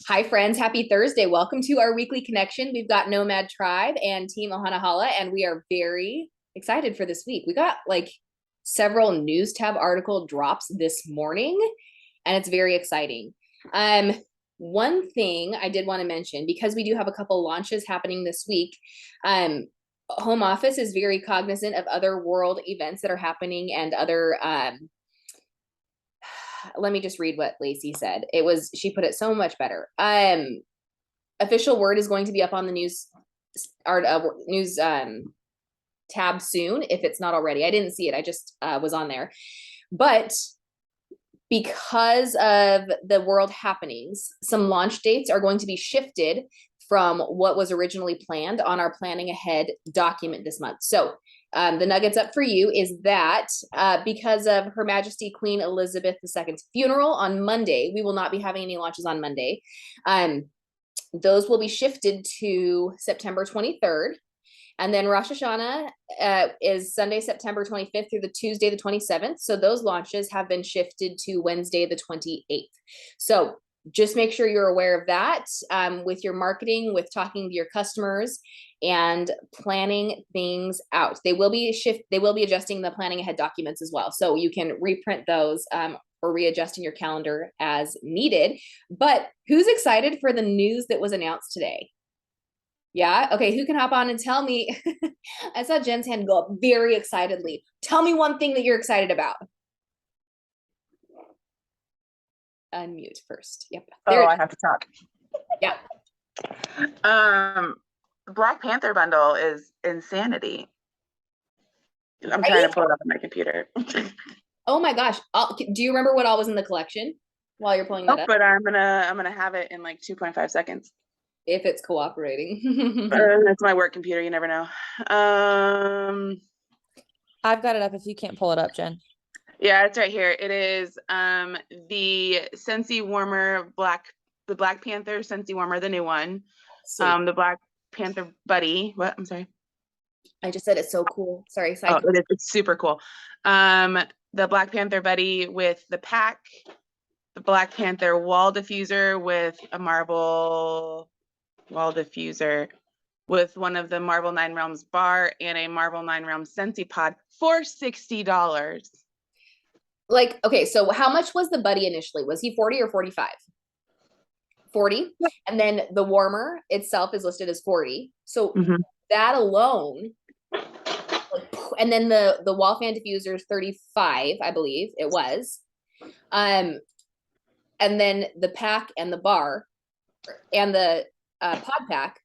Hi, friends. Happy Thursday. Welcome to our weekly connection. We've got Nomad Tribe and Team Ohanahala, and we are very excited for this week. We got like several news tab article drops this morning, and it's very exciting. One thing I did want to mention, because we do have a couple launches happening this week, Home Office is very cognizant of other world events that are happening and other let me just read what Lacey said. She put it so much better. Official word is going to be up on the news tab soon if it's not already. I didn't see it. I just was on there. But because of the world happenings, some launch dates are going to be shifted from what was originally planned on our planning ahead document this month. So the nuggets up for you is that because of Her Majesty Queen Elizabeth II's funeral on Monday, we will not be having any launches on Monday. Those will be shifted to September 23rd. And then Rosh Hashanah is Sunday, September 25th through the Tuesday, the 27th. So those launches have been shifted to Wednesday, the 28th. So just make sure you're aware of that with your marketing, with talking to your customers and planning things out. They will be adjusting the planning ahead documents as well. So you can reprint those or readjust in your calendar as needed. But who's excited for the news that was announced today? Yeah. Okay. Who can hop on and tell me? I saw Jen's hand go up very excitedly. Tell me one thing that you're excited about. Unmute first. Yep. There I have to talk. Yeah. Black Panther bundle is insanity. I'm trying to pull it up on my computer. Oh my gosh. Do you remember what all was in the collection while you're pulling that up? But I'm gonna have it in like 2.5 seconds. If it's cooperating. It's my work computer, you never know. I've got it up if you can't pull it up, Jen. Yeah, it's right here. It is the Scentsy Warmer the Black Panther Scentsy Warmer, the new one. Sweet. The Black Panther Buddy. What? I'm sorry. I just said it's so cool. Sorry. It's super cool. The Black Panther Buddy with the pack, the Black Panther wall diffuser with a marble wall diffuser with one of the Marvel 9 Realms bar and a Marvel 9 Realms Scentsy pod for $60. Like, okay, so how much was the buddy initially? Was he 40 or 45? 40. And then the warmer itself is listed as 40. So that alone, and then the wall fan diffuser is 35, I believe it was. And then the pack and the bar and the pod pack.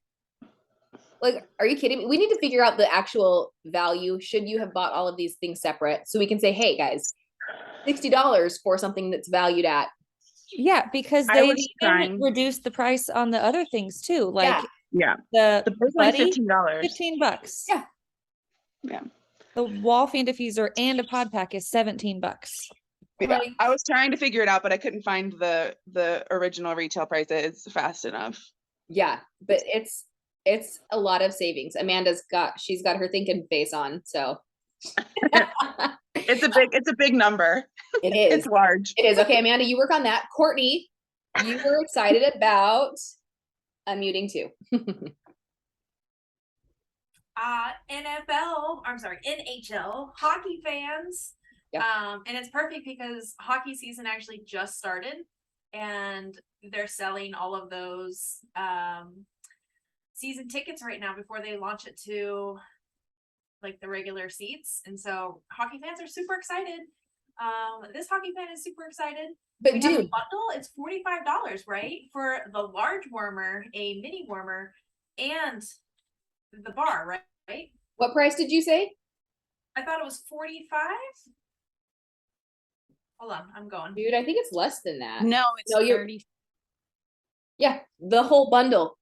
Like, are you kidding me? We need to figure out the actual value. Should you have bought all of these things separate so we can say, hey guys, $60 for something that's valued at. Yeah, because they even reduced the price on the other things too. Like the buddy, $15. $15. Yeah. Yeah. The wall fan diffuser and a pod pack is $17. Yeah. Like, I was trying to figure it out, but I couldn't find the original retail prices fast enough. Yeah, but it's a lot of savings. She's got her thinking face on, so it's a big number. It is. It's large. It is. Okay, Amanda, you work on that. Courtney, you were excited about unmuting too. NHL hockey fans. Yep. And it's perfect because hockey season actually just started and they're selling all of those season tickets right now before they launch it to like the regular seats. And so hockey fans are super excited. This hockey fan is super excited. But we dude, have a bundle, it's $45, right? For the large warmer, a mini warmer, and the bar, right? What price did you say? I thought it was 45. Hold on, I'm going. Dude, I think it's less than that. No, it's 30. Yeah, the whole bundle.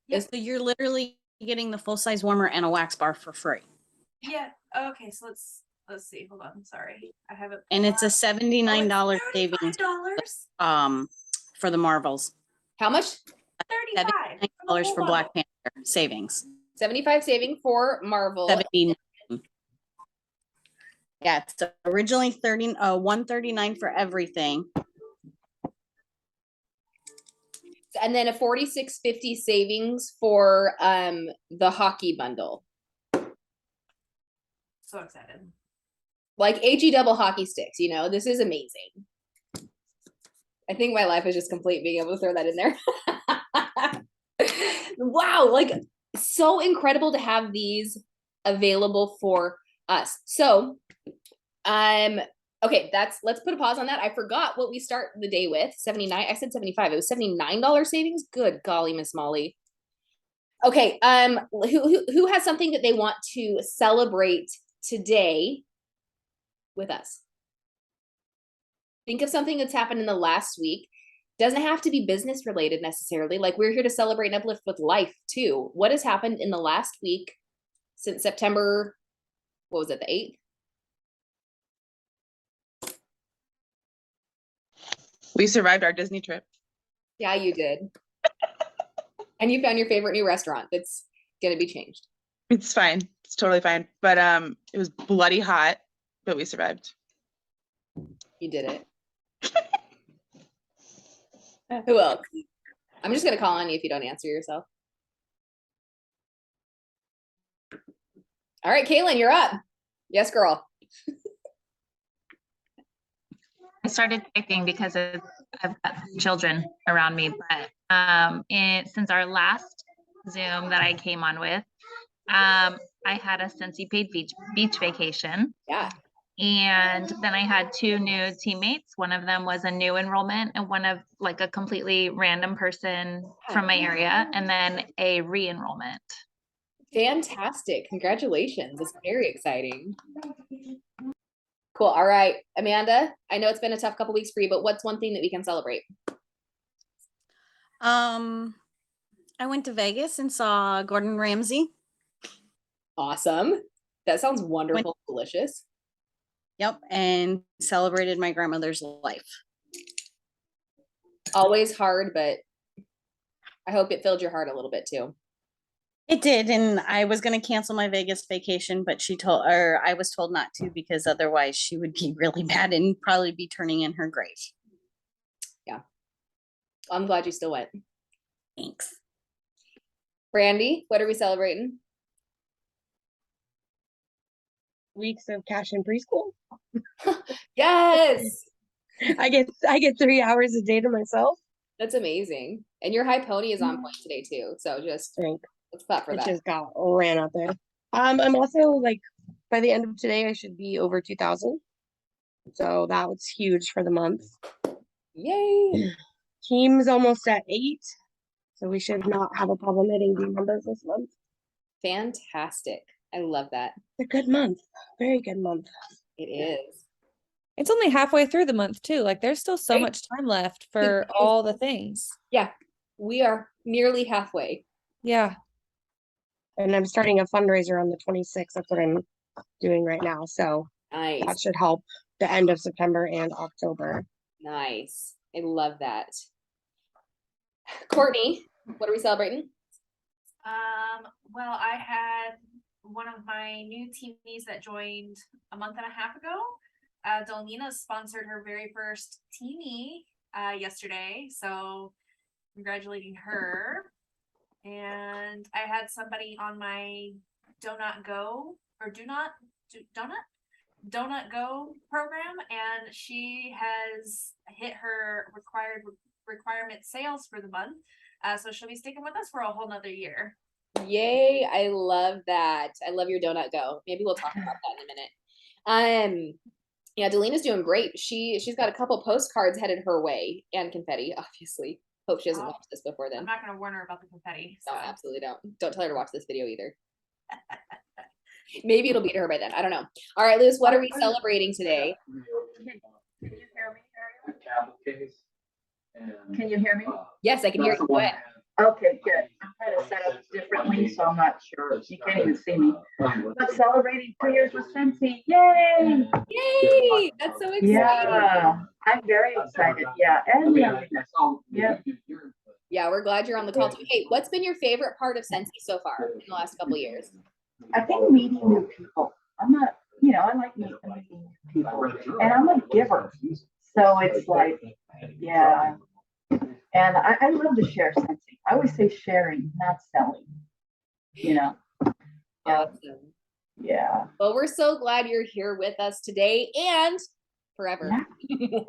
Yes, so you're literally getting the full-size warmer and a wax bar for free. Yeah. Okay, so let's see. Hold on. Sorry. I have it. And it's a $79 savings for the Marvels. How much? $35 for Black Panther savings. 75 saving for Marvel. 79. Yeah, it's originally $139 for everything. And then a $46.50 savings for the hockey bundle. So excited. Like AG double hockey sticks, you know, this is amazing. I think my life is just complete being able to throw that in there. Wow, like so incredible to have these available for us. So okay, let's put a pause on that. I forgot what we start the day with. 79. I said 75. It was $79 savings. Good golly, Miss Molly. Okay, who has something that they want to celebrate today with us? Think of something that's happened in the last week. Doesn't have to be business related necessarily. Like, we're here to celebrate and uplift with life too. What has happened in the last week since September, what was it, the 8th? We survived our Disney trip. Yeah, you did. And you found your favorite new restaurant that's gonna be changed. It's fine. It's totally fine. But it was bloody hot, but we survived. You did it. Who else? I'm just gonna call on you if you don't answer yourself. All right, Kaylin, you're up. Yes, girl. I started typing because I've got children around me, but since our last Zoom that I came on with, I had a Scentsy paid beach vacation. Yeah. And then I had 2 new teammates. One of them was a new enrollment and one of like a completely random person from my area, and then a re-enrollment. Fantastic. Congratulations. It's very exciting. Cool. All right, Amanda, I know it's been a tough couple weeks for you, but what's one thing that we can celebrate? I went to Vegas and saw Gordon Ramsay. Awesome. That sounds wonderful. Delicious. Yep, and celebrated my grandmother's life. Always hard, but I hope it filled your heart a little bit too. It did, and I was going to cancel my Vegas vacation, but I was told not to because otherwise she would be really bad and probably be turning in her grave. Yeah. I'm glad you still went. Thanks. Brandy, what are we celebrating? Weeks of cash in preschool. Yes. I get 3 hours a day to myself. That's amazing. And your high pony is on point today too. So just let's clap for It that. just got ran out there. I'm also like, by the end of today, I should be over 2,000. So that was huge for the month. Yay. Team's almost at 8. So we should not have a problem hitting the numbers this month. Fantastic. I love that. It's a good month. Very good month. It is. It's only halfway through the month too. Like, there's still so much time left for all the things. Yeah, we are nearly halfway. Yeah. And I'm starting a fundraiser on the 26th. That's what I'm doing right now. So Nice. that should help the end of September and October. Nice. I love that. Courtney, what are we celebrating? Well, I had one of my new teamies that joined a month and a half ago. Delina sponsored her very first teamie yesterday, so congratulating her. And I had somebody on my Donut Go program, and she has hit her requirement sales for the month. So she'll be sticking with us for a whole nother year. Yay, I love that. I love your Donut Go. Maybe we'll talk about that in a minute. Yeah, Delina's doing great. She's got a couple postcards headed her way and confetti, obviously. Hope she doesn't watch this before then. I'm not gonna warn her about the confetti. So. No, absolutely don't. Don't tell her to watch this video either. Maybe it'll be to her by then. I don't know. All right, Liz, what are we celebrating today? Can you hear me? Can you hear me? Yes, I can hear you. Go ahead. Okay, good. I'm kind of set up differently, so I'm not sure. You can't even see me. But celebrating 2 years with Scentsy. Yay! Yay! That's so exciting. Yeah, I'm very excited. Yeah, and yeah. Yeah, we're glad you're on the call too. Hey, what's been your favorite part of Scentsy so far in the last couple of years? I think meeting new people. I'm not, I like meeting new people, and I'm a giver. So it's like, yeah. And I love to share sensing. I always say sharing, not selling, you know? Yeah. Awesome. Yeah. Well, we're so glad you're here with us today and forever. Yeah.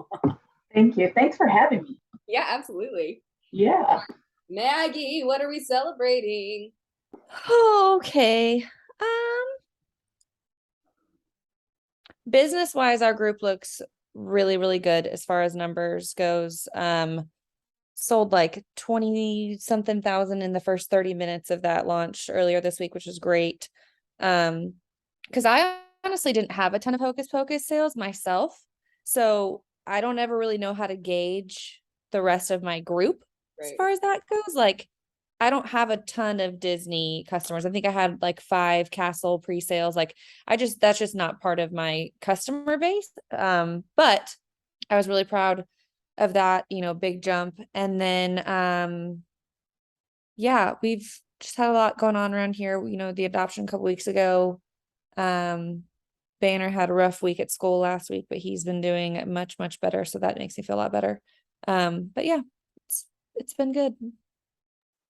Thank you. Thanks for having me. Yeah, absolutely. Yeah. Maggie, what are we celebrating? Okay. Business wise, our group looks really, really good as far as numbers goes. Sold like 20 something thousand in the first 30 minutes of that launch earlier this week, which was great. Because I honestly didn't have a ton of Hocus Pocus sales myself. So I don't ever really know how to gauge the rest of my group as far as that goes. Like, I don't have a ton of Disney customers. I think I had like 5 castle pre-sales. Like, that's just not part of my customer base. But I was really proud of that, big jump. And then yeah, we've just had a lot going on around here. The adoption a couple weeks ago. Banner had a rough week at school last week, but he's been doing much, much better. So that makes me feel a lot better. But yeah, it's been good.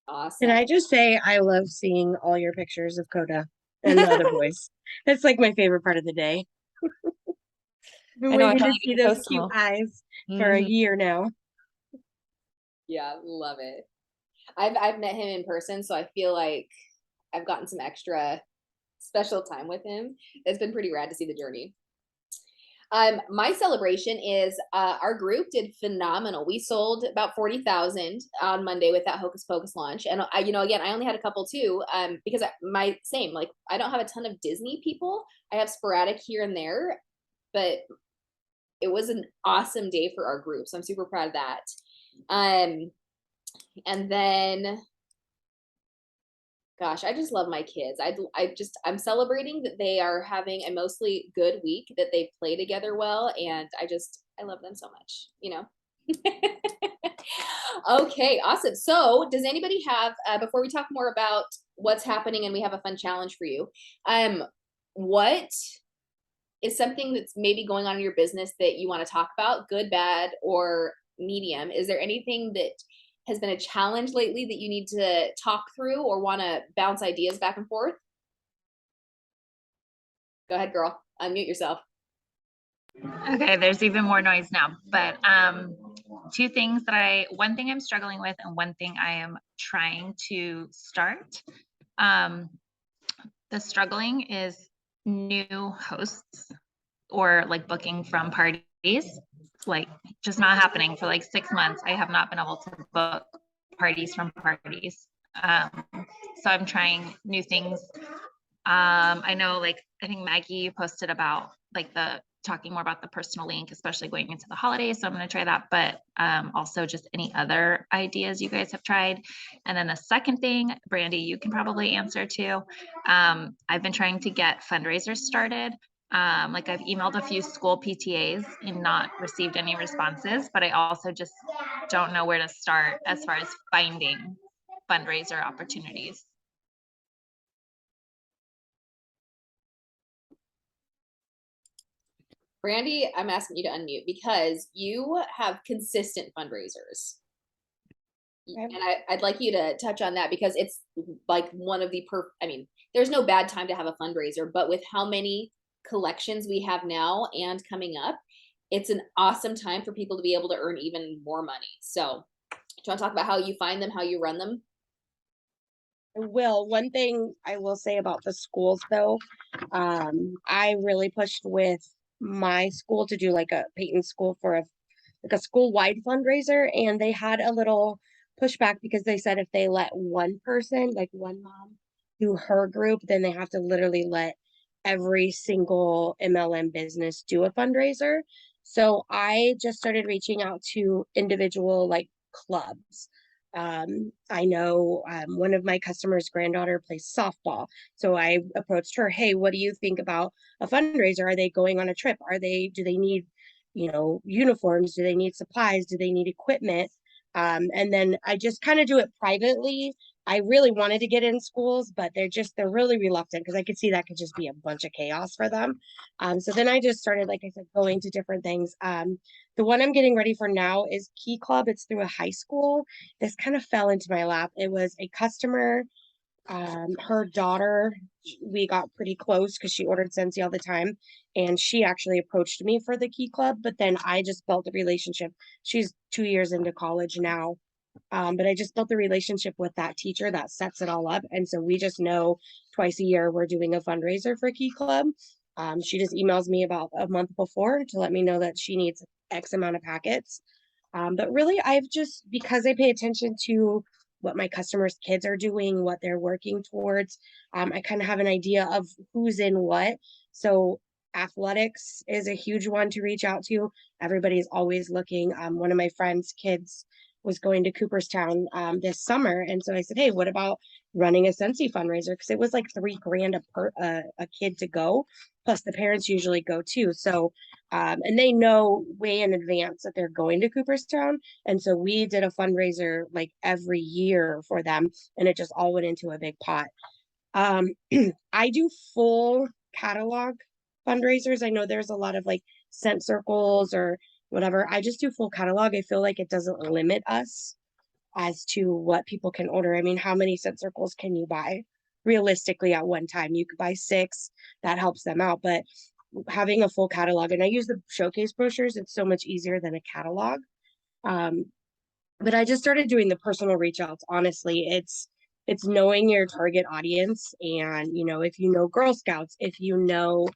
Awesome. Can I just say I love seeing all your pictures of Coda and the other boys. That's like my favorite part of the day. Been waiting to see those cute eyes for a year now. Yeah, love it. I've met him in person, so I feel like I've gotten some extra special time with him. It's been pretty rad to see the journey. My celebration is our group did phenomenal. We sold about 40,000 on Monday with that Hocus Pocus launch. And again, I only had a couple too, because like I don't have a ton of Disney people. I have sporadic here and there, but it was an awesome day for our group. So I'm super proud of that. And then gosh, I just love my kids. I'm celebrating that they are having a mostly good week, that they play together well, and I love them so much, Okay, awesome. So does anybody have, before we talk more about what's happening and we have a fun challenge for you, what is something that's maybe going on in your business that you want to talk about, good, bad, or medium? Is there anything that has been a challenge lately that you need to talk through or want to bounce ideas back and forth? Go ahead, girl. Unmute yourself. Okay, there's even more noise now, but one thing I'm struggling with and one thing I am trying to start. The struggling is new hosts or like booking from parties, like just not happening for like 6 months. I have not been able to book parties from parties. So I'm trying new things. I know, like, I think Maggie posted about like talking more about the personal link, especially going into the holidays. So I'm going to try that, but also just any other ideas you guys have tried. And then the second thing, Brandy, you can probably answer too. I've been trying to get fundraisers started. Like I've emailed a few school PTAs and not received any responses, but I also just don't know where to start as far as finding fundraiser opportunities. Brandy, I'm asking you to unmute because you have consistent fundraisers. And I'd like you to touch on that because it's like one of the there's no bad time to have a fundraiser, but with how many collections we have now and coming up, it's an awesome time for people to be able to earn even more money. So do you want to talk about how you find them, how you run them? One thing I will say about the schools though, I really pushed with my school to do like a Peyton school for a school-wide fundraiser, and they had a little pushback because they said if they let one person, like one mom, do her group, then they have to literally let every single MLM business do a fundraiser. So I just started reaching out to individual like clubs. I know one of my customers' granddaughter plays softball. So I approached her, hey, what do you think about a fundraiser? Are they going on a trip? Do they need, uniforms? Do they need supplies? Do they need equipment? And then I just kind of do it privately. I really wanted to get in schools, but they're really reluctant because I could see that could just be a bunch of chaos for them. So then I just started, like I said, going to different things. The one I'm getting ready for now is Key Club. It's through a high school. This kind of fell into my lap. It was a customer, her daughter, we got pretty close because she ordered Scentsy all the time, and she actually approached me for the Key Club, but then I just built a relationship. She's 2 years into college now. But I just built the relationship with that teacher that sets it all up. And so we just know twice a year we're doing a fundraiser for Key Club. She just emails me about a month before to let me know that she needs X amount of packets. But really, I've just, because I pay attention to what my customers' kids are doing, what they're working towards, I kind of have an idea of who's in what. So athletics is a huge one to reach out to. Everybody's always looking. One of my friends' kids was going to Cooperstown this summer, and so I said, "Hey, what about running a Scentsy fundraiser?" Because it was like $3,000 a kid to go, plus the parents usually go too. So, and they know way in advance that they're going to Cooperstown, and so we did a fundraiser like every year for them, and it just all went into a big pot. I do full catalog fundraisers. I know there's a lot of like scent circles or whatever. I just do full catalog. I feel like it doesn't limit us as to what people can order. I mean, how many scent circles can you buy realistically at one time? You could buy 6, that helps them out, but having a full catalog, and I use the showcase brochures, it's so much easier than a catalog. But I just started doing the personal reach outs. Honestly, it's knowing your target audience, and if you know Girl Scouts, if you know,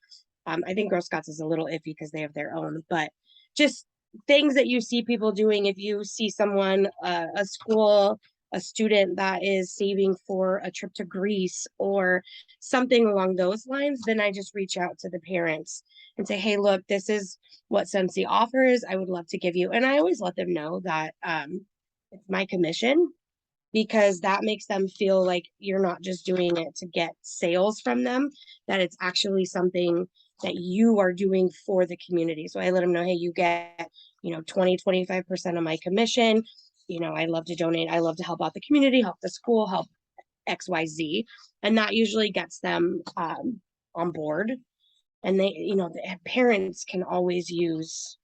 I think Girl Scouts is a little iffy because they have their own, but just things that you see people doing. If you see someone, a school, a student that is saving for a trip to Greece or something along those lines, then I just reach out to the parents and say, "Hey, look, this is what Scentsy offers. I would love to give you." And I always let them know that it's my commission, because that makes them feel like you're not just doing it to get sales from them, that it's actually something that you are doing for the community. So I let them know, "Hey, you get, 20-25% of my commission. I love to donate. I love to help out the community, help the school, help XYZ." And that usually gets them on board. And the parents can always use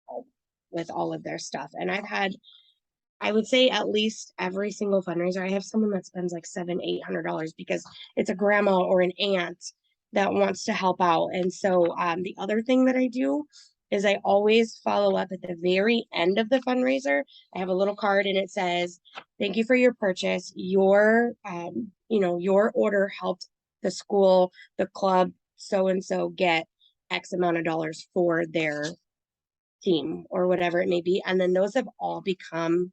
help with all of their stuff. And I would say at least every single fundraiser, I have someone that spends like $700-800 because it's a grandma or an aunt that wants to help out. And so the other thing that I do is I always follow up at the very end of the fundraiser. I have a little card and it says, "Thank you for your purchase. Your order helped the school, the club, so and so get X amount of dollars for their team," or whatever it may be. And then those have all become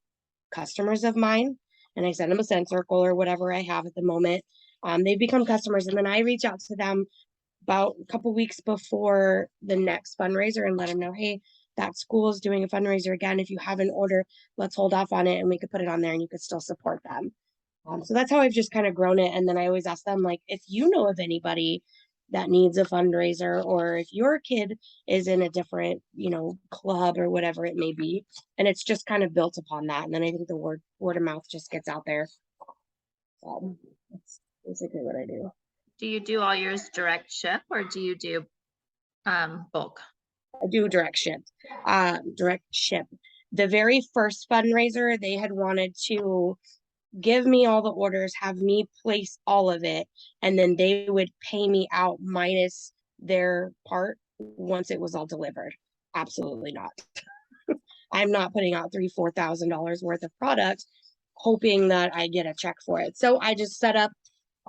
customers of mine, and I send them a scent circle or whatever I have at the moment. They've become customers, and then I reach out to them about a couple weeks before the next fundraiser and let them know, "Hey, that school is doing a fundraiser again. If you have an order, let's hold off on it and we could put it on there and you could still support them." So that's how I've just kind of grown it. And then I always ask them, like, if you know of anybody that needs a fundraiser, or if your kid is in a different, club or whatever it may be. And it's just kind of built upon that. And then I think the word of mouth just gets out there. That's basically what I do. Do you do all yours direct ship or do you do bulk? I do direct ship. The very first fundraiser, they had wanted to give me all the orders, have me place all of it, and then they would pay me out minus their part once it was all delivered. Absolutely not. I'm not putting out $3,000-4,000 worth of product hoping that I get a check for it. So I just set up,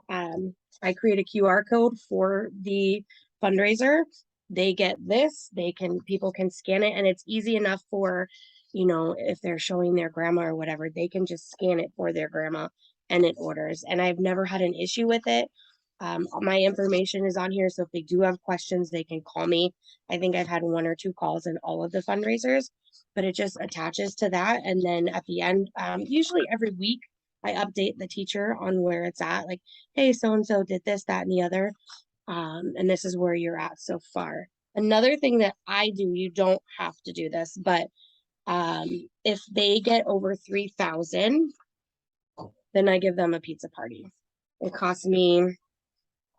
I create a QR code for the fundraiser. They get this, people can scan it, and it's easy enough for, if they're showing their grandma or whatever, they can just scan it for their grandma and it orders. And I've never had an issue with it. My information is on here, so if they do have questions, they can call me. I think I've had 1 or 2 calls in all of the fundraisers, but it just attaches to that. And then at the end, usually every week, I update the teacher on where it's at. Like, "Hey, so-and-so did this, that, and the other. And this is where you're at so far." Another thing that I do, you don't have to do this, but If they get over 3,000, then I give them a pizza party. It costs me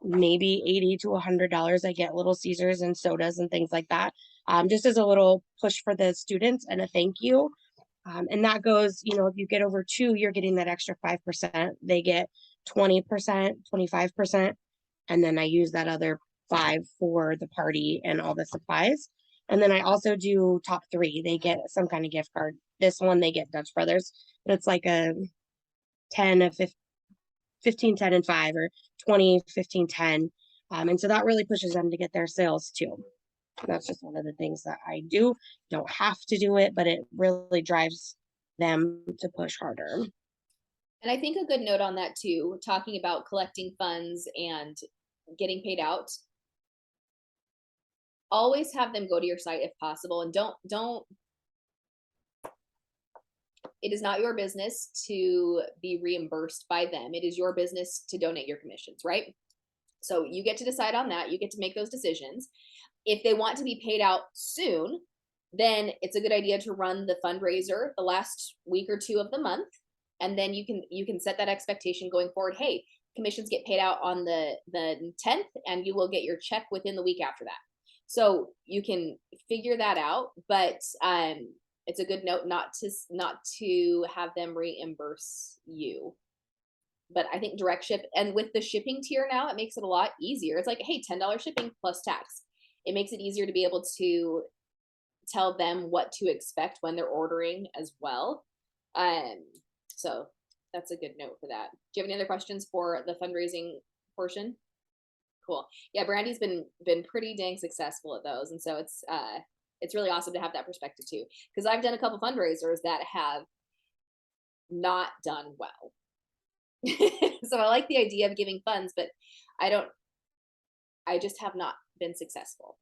maybe $80 to $100. I get Little Caesars and sodas and things like that, just as a little push for the students and a thank you. And that goes, you know, if you get over 2, you're getting that extra 5%. They get 20%, 25%. And then I use that other 5 for the party and all the supplies. And then I also do top 3. They get some kind of gift card. This one, they get Dutch Brothers, but it's like a 10, a 15, 10, and 5, or 20, 15, 10. And so that really pushes them to get their sales too. That's just one of the things that I do. Don't have to do it, but it really drives them to push harder. And I think a good note on that too, talking about collecting funds and getting paid out, always have them go to your site if possible, and don't it is not your business to be reimbursed by them. It is your business to donate your commissions, right? So you get to decide on that. You get to make those decisions. If they want to be paid out soon, then it's a good idea to run the fundraiser the last week or 2 of the month. And then you can set that expectation going forward. Hey, commissions get paid out on the 10th, and you will get your check within the week after that. So you can figure that out, but it's a good note not to have them reimburse you. But I think direct ship, and with the shipping tier now, it makes it a lot easier. It's like, hey, $10 shipping plus tax. It makes it easier to be able to tell them what to expect when they're ordering as well. So that's a good note for that. Do you have any other questions for the fundraising portion? Cool. Yeah, Brandy's been pretty dang successful at those, and so it's really awesome to have that perspective too. Because I've done a couple fundraisers that have not done well. So I like the idea of giving funds, but I just have not been successful.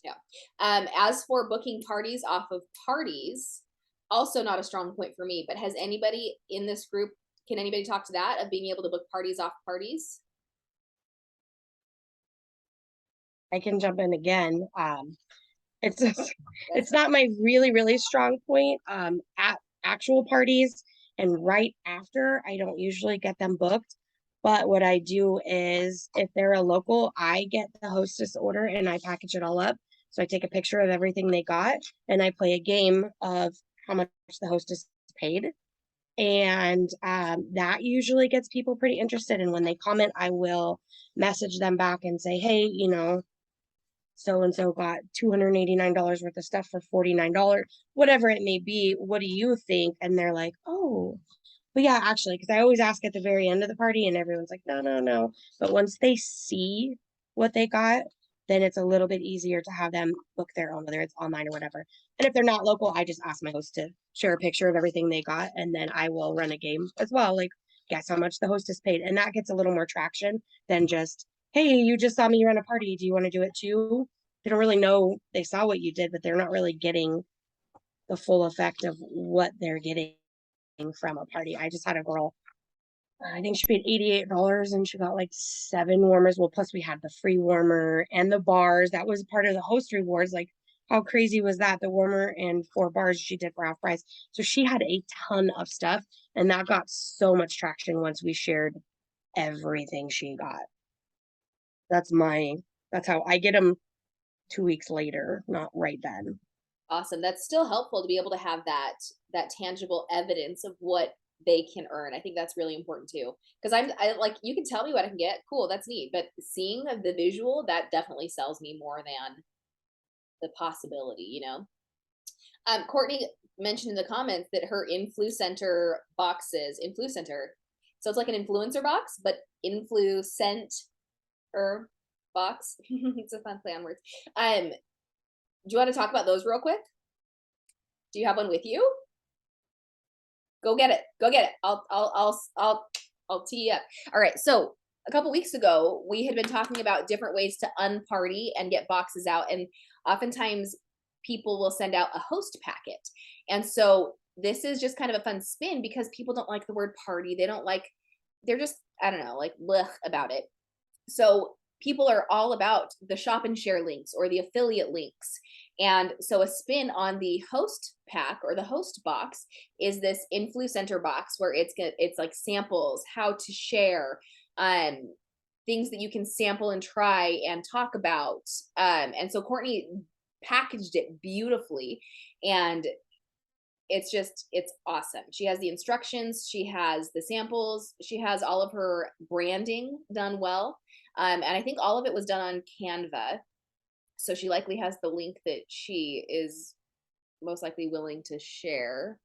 Yeah. As for booking parties off of parties, also not a strong point for me, but has anybody in this group, can anybody talk to that, of being able to book parties off parties? I can jump in again. It's not my really strong point. At actual parties and right after, I don't usually get them booked. But what I do is, if they're a local, I get the hostess order and I package it all up. So I take a picture of everything they got and I play a game of how much the hostess paid. And that usually gets people pretty interested. And when they comment, I will message them back and say, hey, you know, so and so got $289 worth of stuff for $49, whatever it may be. What do you think? And they're like, oh, but yeah, actually, because I always ask at the very end of the party and everyone's like, no. But once they see what they got, then it's a little bit easier to have them book their own, whether it's online or whatever. And if they're not local, I just ask my host to share a picture of everything they got. And then I will run a game as well. Like, guess how much the hostess paid. And that gets a little more traction than just, hey, you just saw me run a party. Do you want to do it too? They don't really know they saw what you did, but they're not really getting the full effect of what they're getting from a party. I just had a girl, I think she paid $88 and she got like 7 warmers. Well, plus we had the free warmer and the bars. That was part of the host rewards. Like, how crazy was that? The warmer and 4 bars she did for half price. So she had a ton of stuff, and that got so much traction once we shared everything she got. That's how I get them 2 weeks later, not right then. Awesome. That's still helpful to be able to have that tangible evidence of what they can earn. I think that's really important too. Because I like, you can tell me what I can get. Cool, that's neat. But seeing the visual, that definitely sells me more than the possibility, you know? Courtney mentioned in the comments that her influencer boxes, so it's like an influencer box, but influencer box. It's a fun play on words. Do you want to talk about those real quick? Do you have one with you? Go get it. I'll tee you up. All right. So a couple weeks ago, we had been talking about different ways to unparty and get boxes out. And oftentimes people will send out a host packet. And so this is just kind of a fun spin because people don't like the word party. They're just, I don't know, like blech about it. So people are all about the shop and share links or the affiliate links. And so a spin on the host pack or the host box is this influ center box where it's like samples, how to share, things that you can sample and try and talk about. And so Courtney packaged it beautifully, and it's awesome. She has the instructions, she has the samples, she has all of her branding done well. And I think all of it was done on Canva. So she likely has the link that she is most likely willing to share.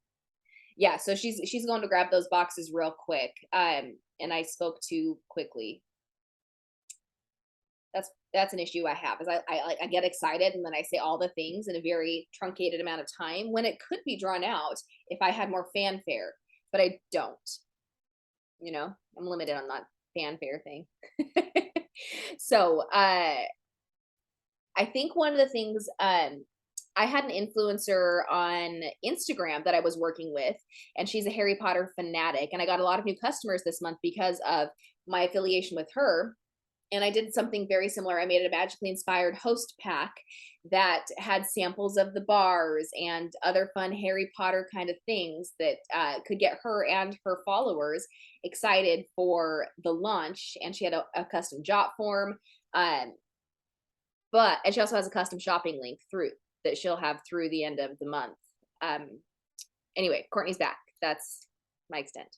Yeah, so she's going to grab those boxes real quick. And I spoke too quickly. That's an issue I have, is I get excited and then I say all the things in a very truncated amount of time when it could be drawn out if I had more fanfare, but I don't. You know, I'm limited on that fanfare thing. So I think one of the things, I had an influencer on Instagram that I was working with, and she's a Harry Potter fanatic, and I got a lot of new customers this month because of my affiliation with her. And I did something very similar. I made a magically inspired host pack that had samples of the bars and other fun Harry Potter kind of things that could get her and her followers excited for the launch. And she had a custom jot form. And she also has a custom shopping link through that she'll have through the end of the month. Anyway, Courtney's back. That's my extent.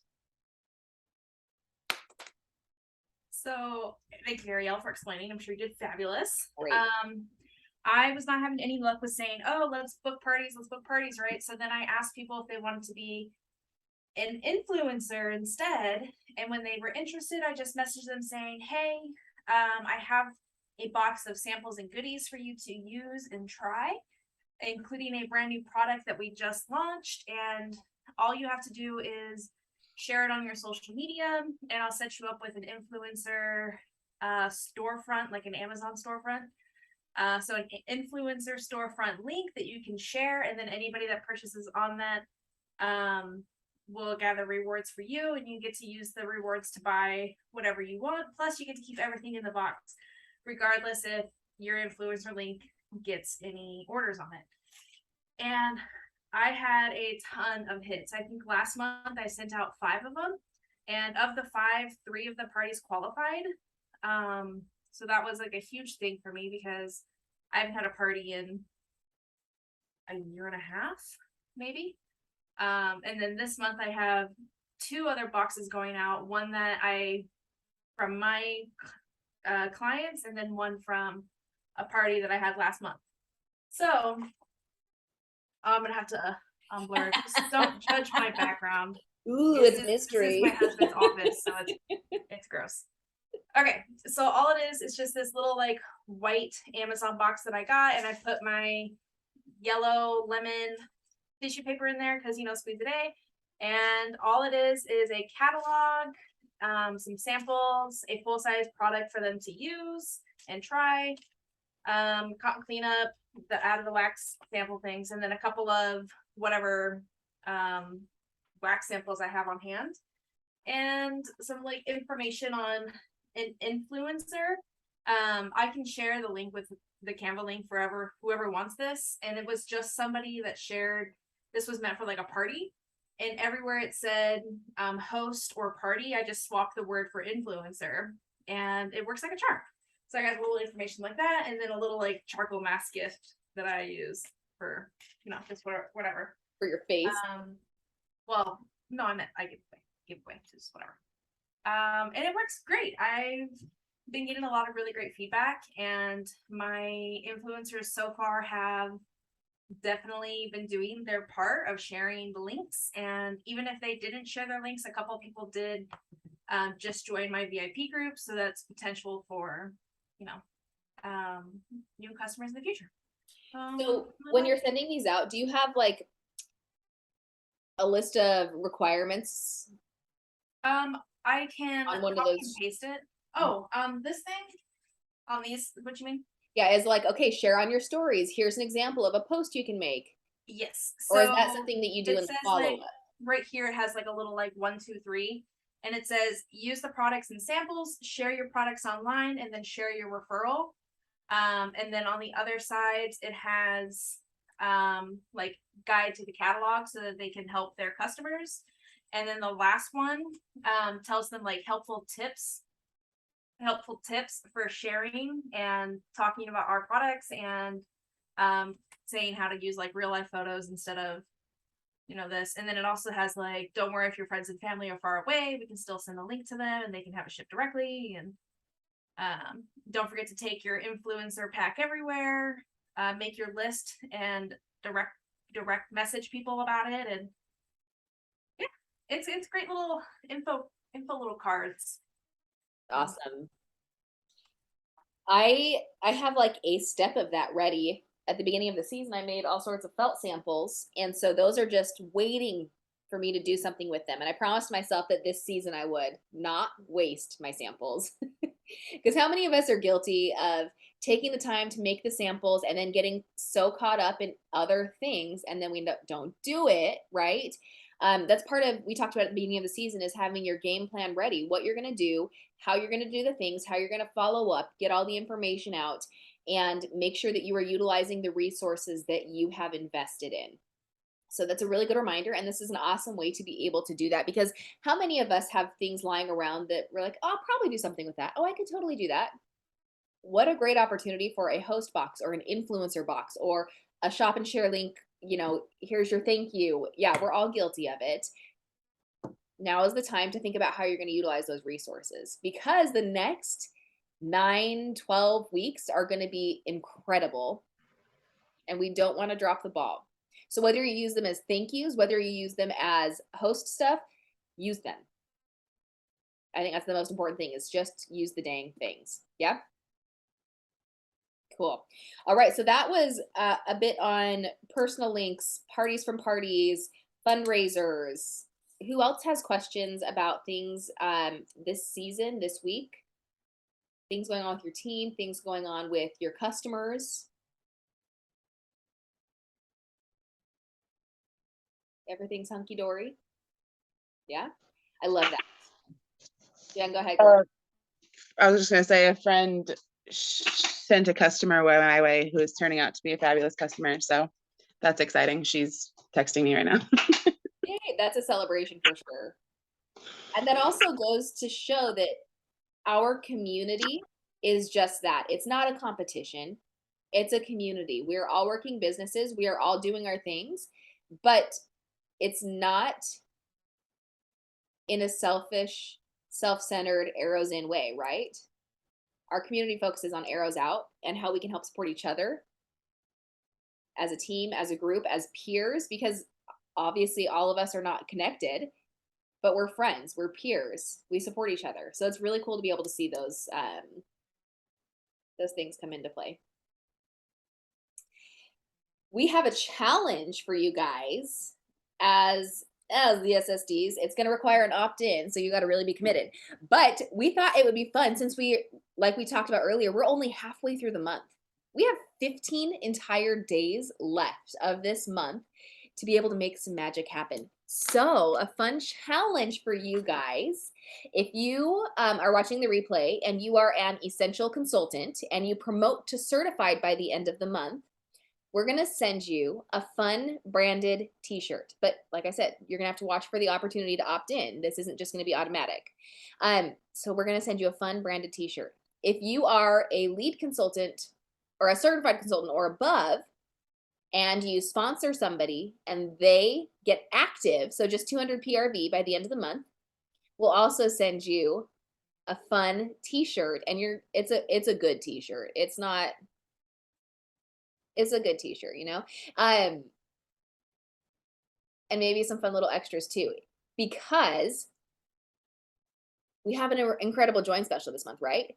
So thank you, Ariel, for explaining. I'm sure you did fabulous. Great. I was not having any luck with saying, oh, let's book parties, right? So then I asked people if they wanted to be an influencer instead. And when they were interested, I just messaged them saying, hey, I have a box of samples and goodies for you to use and try, including a brand new product that we just launched. And all you have to do is share it on your social media, and I'll set you up with an influencer storefront, like an Amazon storefront. So an influencer storefront link that you can share, and then anybody that purchases on that will gather rewards for you, and you get to use the rewards to buy whatever you want. Plus, you get to keep everything in the box, regardless if your influencer link gets any orders on it. And I had a ton of hits. I think last month I sent out 5 of them, and of the 5, 3 of the parties qualified. So that was like a huge thing for me because I haven't had a party in a year and a half, maybe. And then this month I have 2 other boxes going out. One that from my clients, and then one from a party that I had last month. So I'm gonna have to blur. Just don't judge my background. Ooh, it's mystery. This is my husband's office, so it's gross. Okay, so all it is just this little like white Amazon box that I got, and I put my yellow lemon tissue paper in there because squeeze a day. And all it is a catalog, some samples, a full-size product for them to use and try, cotton cleanup, the out of the wax sample things, and then a couple of whatever wax samples I have on hand, and some like information on an influencer. I can share the link with the Canva link for whoever wants this. And it was just somebody that shared this was meant for like a party, and everywhere it said host or party, I just swapped the word for influencer, and it works like a charm. So I got a little information like that, and then a little like charcoal mask gift that I use for, just whatever. For your face. Well, no, I meant I give away, just whatever. And it works great. I've been getting a lot of really great feedback, and my influencers so far have definitely been doing their part of sharing the links. And even if they didn't share their links, a couple of people did just join my VIP group. So that's potential for, new customers in the future. So when you're sending these out, do you have like a list of requirements? I can on one of copy those and paste it. Oh, this thing on these, what you mean? Yeah, it's like, okay, share on your stories. Here's an example of a post you can make. Yes. Or is that something that you do in the follow-up? Right here, it has like a little like 1, 2, 3, and it says use the products and samples, share your products online, and then share your referral. And then on the other sides, it has like guide to the catalog so that they can help their customers. And then the last one tells them like helpful tips for sharing and talking about our products, and saying how to use like real life photos instead of, you know, this. And then it also has like, don't worry if your friends and family are far away, we can still send a link to them and they can have it shipped directly. And don't forget to take your influencer pack everywhere, make your list and direct message people about it. And yeah, it's great little info little cards. Awesome. I have like a step of that ready. At the beginning of the season, I made all sorts of felt samples, and so those are just waiting for me to do something with them. And I promised myself that this season I would not waste my samples. Because how many of us are guilty of taking the time to make the samples and then getting so caught up in other things and then we don't do it, right? That's part of, we talked about at the beginning of the season, is having your game plan ready, what you're going to do, how you're going to do the things, how you're going to follow up, get all the information out, and make sure that you are utilizing the resources that you have invested in. So that's a really good reminder. And this is an awesome way to be able to do that, because how many of us have things lying around that we're like, oh, I'll probably do something with that. Oh, I could totally do that. What a great opportunity for a host box or an influencer box or a shop and share link. You know, here's your thank you. Yeah, we're all guilty of it. Now is the time to think about how you're going to utilize those resources, because the next 9-12 weeks are going to be incredible and we don't want to drop the ball. So whether you use them as thank yous, whether you use them as host stuff, use them. I think that's the most important thing, is just use the dang things. Yeah. Cool. All right. So that was a bit on personal links, parties from parties, fundraisers. Who else has questions about things this season, this week? Things going on with your team, things going on with your customers. Everything's hunky-dory. Yeah. I love that. Jen, go ahead. I was just going to say, a friend sent a customer my way who is turning out to be a fabulous customer. So that's exciting. She's texting me right now. Yay, that's a celebration for sure. And that also goes to show that our community is just that. It's not a competition. It's a community. We're all working businesses. We are all doing our things, but it's not in a selfish, self-centered, arrows in way, right? Our community focuses on arrows out and how we can help support each other as a team, as a group, as peers, because obviously all of us are not connected, but we're friends, we're peers, we support each other. So it's really cool to be able to see those things come into play. We have a challenge for you guys as the SSDs. It's going to require an opt-in, so you got to really be committed. But we thought it would be fun, since like we talked about earlier, we're only halfway through the month. We have 15 entire days left of this month to be able to make some magic happen. So a fun challenge for you guys. If you are watching the replay and you are an essential consultant and you promote to certified by the end of the month, we're going to send you a fun branded t-shirt. But like I said, you're going to have to watch for the opportunity to opt in. This isn't just going to be automatic. So we're going to send you a fun branded t-shirt. If you are a lead consultant or a certified consultant or above, and you sponsor somebody and they get active, so just 200 PRV by the end of the month, we'll also send you a fun t-shirt. And it's a good t-shirt. It's a good t-shirt, you know? And maybe some fun little extras too, because we have an incredible join special this month, right?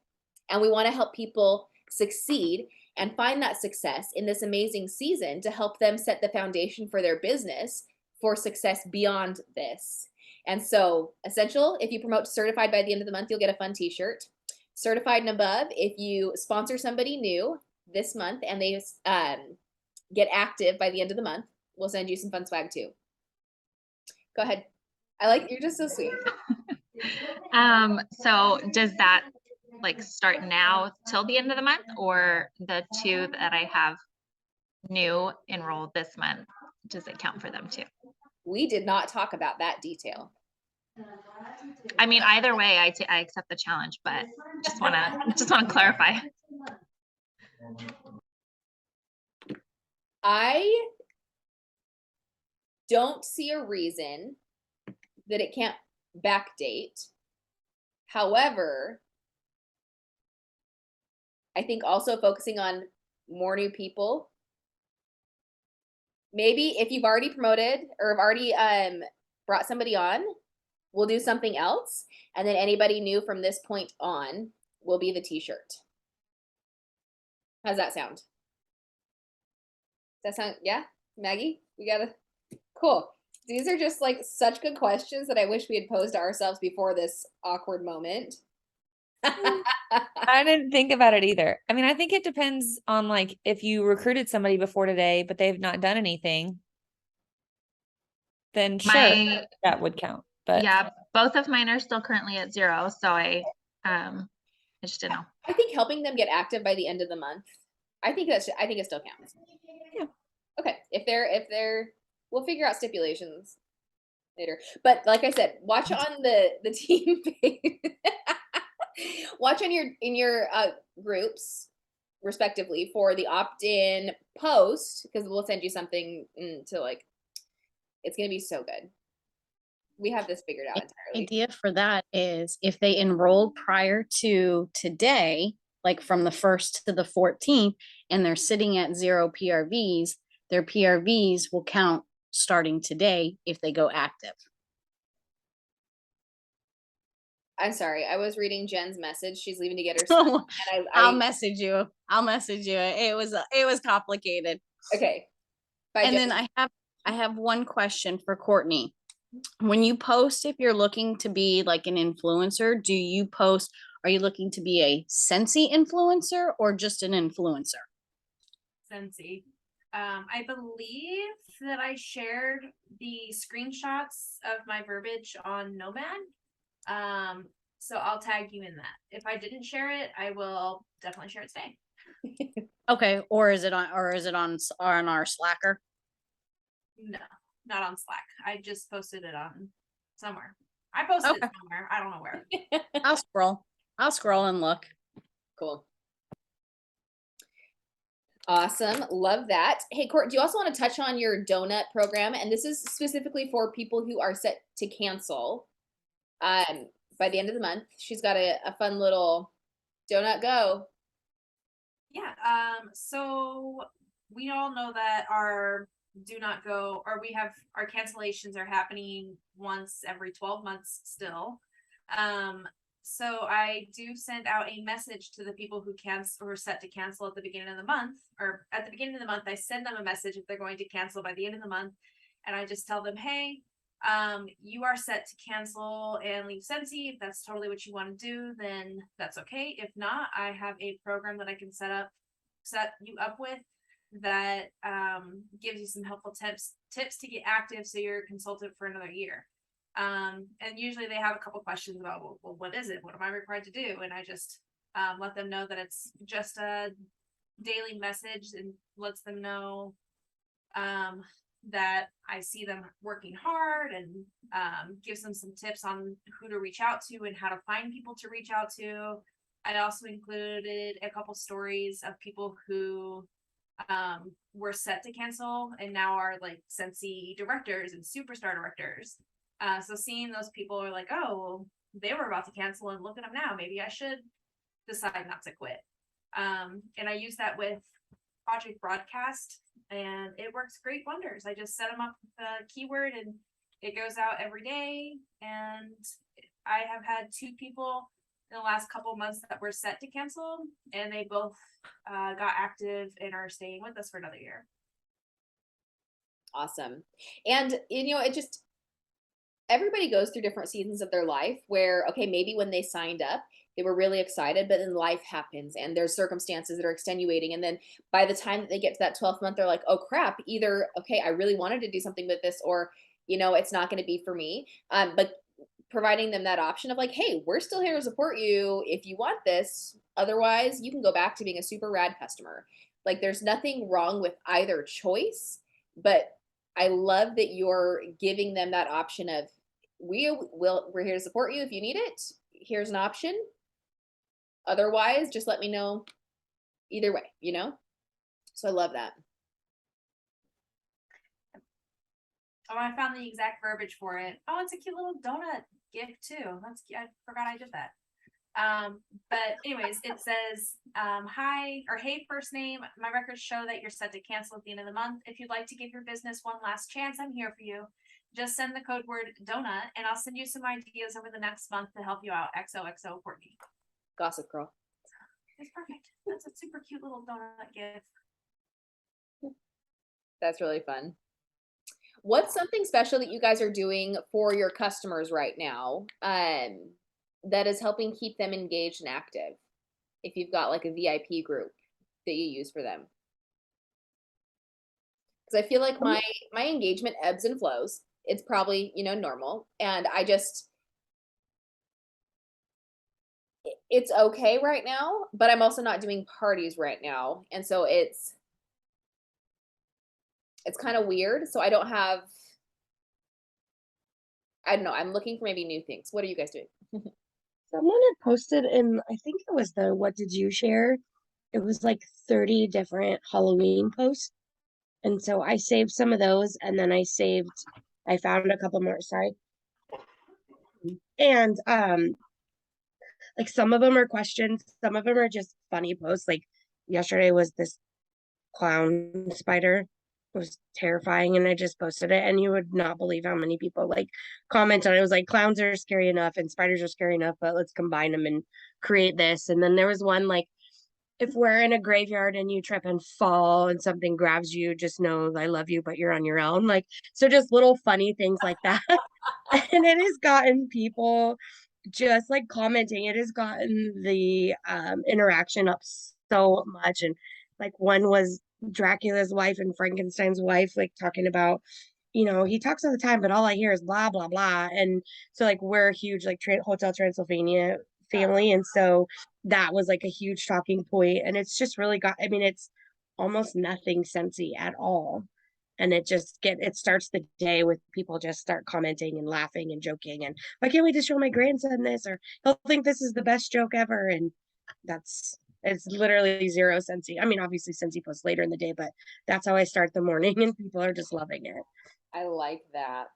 And we want to help people succeed and find that success in this amazing season to help them set the foundation for their business for success beyond this. And so essential, if you promote certified by the end of the month, you'll get a fun t-shirt. Certified and above, if you sponsor somebody new this month and they get active by the end of the month, we'll send you some fun swag too. Go ahead. You're just so sweet. So does that like start now till the end of the month, or the 2 that I have new enrolled this month, does it count for them too? We did not talk about that detail. I mean, either way, I accept the challenge, but just wanna clarify. I don't see a reason that it can't backdate. However, I think also focusing on more new people. Maybe if you've already promoted or have already brought somebody on, we'll do something else. And then anybody new from this point on will be the t-shirt. How's that sound? Does that sound, yeah? Maggie, we gotta, cool. These are just like such good questions that I wish we had posed to ourselves before this awkward moment. I didn't think about it either. I mean, I think it depends on like if you recruited somebody before today, but they've not done anything, then sure, that would count. But Yeah, both of mine are still currently at 0, so I just didn't know. I think helping them get active by the end of the month. I think it still counts. Yeah. Okay. If they're, we'll figure out stipulations later. But like I said, watch on the team page. Watch on in your groups respectively for the opt-in post, because we'll send you something to like, it's gonna be so good. We have this figured out entirely. Idea for that is if they enrolled prior to today, like from the 1st to the 14th, and they're sitting at 0 PRVs, their PRVs will count starting today if they go active. I'm sorry, I was reading Jen's message. She's leaving to get her son. And I'll message you. I'll message you. It was complicated. Okay. Bye, And Jen. then I have one question for Courtney. When you post, if you're looking to be like an influencer, are you looking to be a Scentsy influencer or just an influencer? Scentsy. I believe that I shared the screenshots of my verbiage on Nomad. So I'll tag you in that. If I didn't share it, I will definitely share it today. Okay, or is it on our Slacker? No, not on Slack. I just posted it on somewhere. I posted it somewhere. I don't know where. I'll scroll and look. Cool. Awesome. Love that. Hey, Court, do you also want to touch on your donut program? And this is specifically for people who are set to cancel by the end of the month. She's got a fun little donut go. Yeah. So we all know that our do not go, or we have our cancellations are happening once every 12 months still. So I do send out a message to the people who are set to cancel at the beginning of the month, or at the beginning of the month, I send them a message if they're going to cancel by the end of the month. And I just tell them, hey, you are set to cancel and leave Scentsy. If that's totally what you want to do, then that's okay. If not, I have a program that I can set you up with that gives you some helpful tips to get active so you're a consultant for another year. And usually they have a couple questions about, well, what is it? What am I required to do? And I just let them know that it's just a daily message and lets them know that I see them working hard, and gives them some tips on who to reach out to and how to find people to reach out to. I also included a couple stories of people who were set to cancel and now are like Scentsy directors and superstar directors. So seeing those people are like, oh, well, they were about to cancel and look at them now. Maybe I should decide not to quit. And I use that with Project Broadcast, and it works great wonders. I just set them up with a keyword and it goes out every day. And I have had 2 people in the last couple months that were set to cancel, and they both got active and are staying with us for another year. Awesome. And it just, everybody goes through different seasons of their life where, okay, maybe when they signed up, they were really excited, but then life happens and there's circumstances that are extenuating. And then by the time that they get to that 12th month, they're like, oh crap, either, okay, I really wanted to do something with this, or, it's not going to be for me. But providing them that option of like, hey, we're still here to support you if you want this. Otherwise, you can go back to being a super rad customer. Like, there's nothing wrong with either choice, but I love that you're giving them that option of we're here to support you if you need it. Here's an option. Otherwise, just let me know either way, you know? So I love that. Oh, I found the exact verbiage for it. Oh, it's a cute little donut gift too. That's cute. I forgot I did that. But anyways, it says, hi or hey, first name. My records show that you're set to cancel at the end of the month. If you'd like to give your business one last chance, I'm here for you. Just send the code word donut and I'll send you some ideas over the next month to help you out. XOXO Courtney. Gossip girl. It's perfect. That's a super cute little donut gift. That's really fun. What's something special that you guys are doing for your customers right now that is helping keep them engaged and active? If you've got like a VIP group that you use for them. Because I feel like my engagement ebbs and flows. It's probably, you know, normal. And it's okay right now, but I'm also not doing parties right now. And so it's kind of weird. So I don't know. I'm looking for maybe new things. What are you guys doing? Someone had posted in, I think it was the What Did You Share? It was like 30 different Halloween posts. And so I saved some of those and then I found a couple more, sorry. And like some of them are questions, some of them are just funny posts. Like yesterday was this clown spider. It was terrifying and I just posted it and you would not believe how many people like comment on it. It was like clowns are scary enough and spiders are scary enough, but let's combine them and create this. And then there was one like, if we're in a graveyard and you trip and fall and something grabs you, just know I love you, but you're on your own. Like, so just little funny things like that. And it has gotten people just like commenting. It has gotten the interaction up so much. And like one was Dracula's wife and Frankenstein's wife, like talking about, you know, he talks all the time, but all I hear is blah, blah, blah. And so like we're a huge like Hotel Transylvania family. And so that was like a huge talking point. And it's just really I mean, it's almost nothing Scentsy at all. And it starts the day with people just start commenting and laughing and joking. And why can't we just show my grandson this? Or he'll think this is the best joke ever. And it's literally zero Scentsy. I mean, obviously Scentsy posts later in the day, but that's how I start the morning and people are just loving it. I like that.